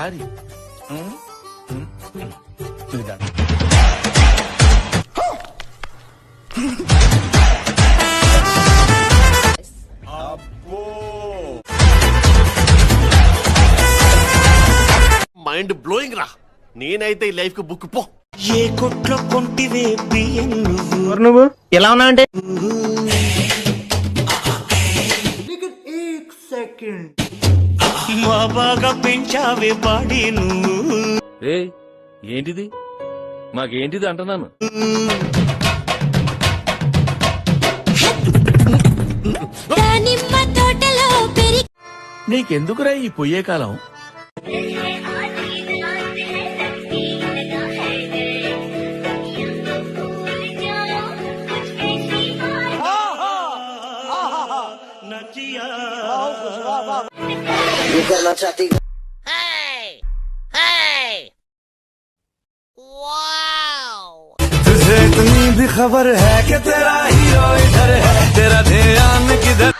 ఒక్కసారి mind blowing రా. నేనైతే ఈ లైఫ్ కి బుక్ పో. ఏ కొట్లో కొంటివే నువ్వు ఎలా ఉన్నా అంటే మా బాగా పెంచావే బాడీ నువ్వు. ఏంటిది మాకేంటిది అంటున్నాను. నీకెందుకురా ఈ పొయ్యే కాలం? तुझे इतनी भी खबर है कि तेरा हीरो इधर है, तेरा ध्यान किधर.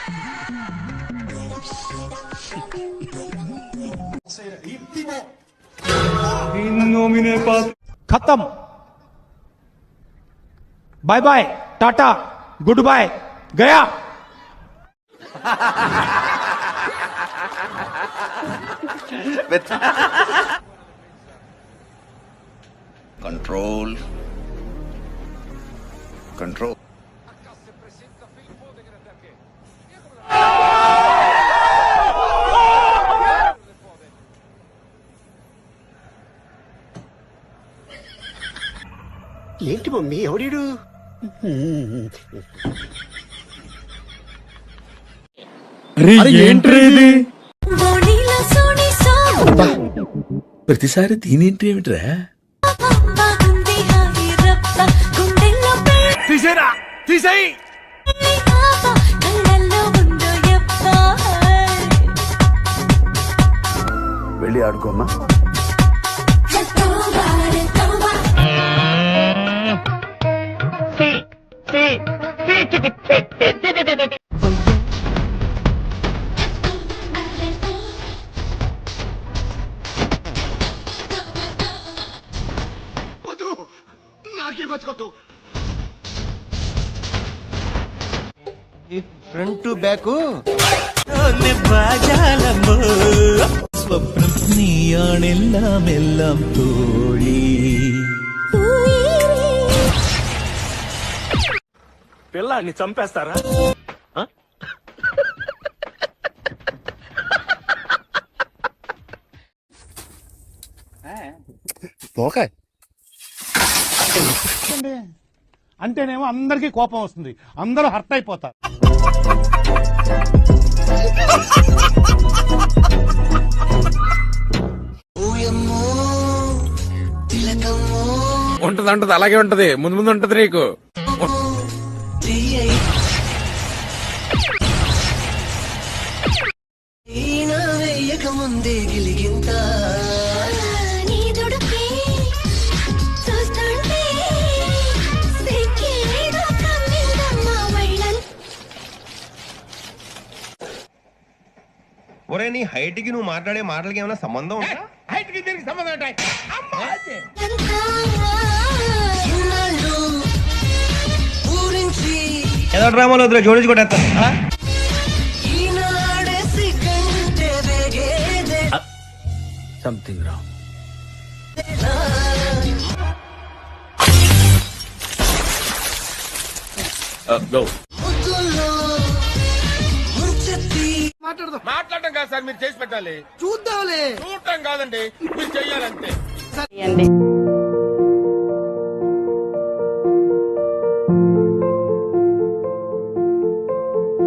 खत्म. Bye bye, tata, good bye, गया. Control control. ఏంటి మమ్మీ ఎవడీడు? ఏంటి ప్రతిసారి దీనేంటి ఏమిట్రా? తీసేరా, తీసేయి. వెళ్ళి ఆడుకోమ్మా. ఫ్రంట్ బ్యాక్ സ്വപ്നം നീയാണെല്ലാം എല്ലാം തോഴി. పిల్లాన్ని చంపేస్తారా? అంటేనేమో అందరికీ కోపం వస్తుంది, అందరూ హర్ట్ అయిపోతారు. ఉంటది అలాగే ఉంటది, ముందు ముందు ఉంటది నీకు. ముందే గిలిగింత ఒరే నీ హైట్ కి నువ్వు మాట్లాడే మాటలకి ఏమైనా సంబంధం ఉందా? హైట్ కి దీనికి సంబంధం ఉంటాయి. ఏదో డ్రామాలో వద్దులే, జోడించి కొట్టేస్తా. Something wrong. మాట్లాడటం కాదు సార్, మీరు చేసి పెట్టాలి. చూద్దాంలే. చూడటం కాదండి, మీరు చెయ్యాలంతే.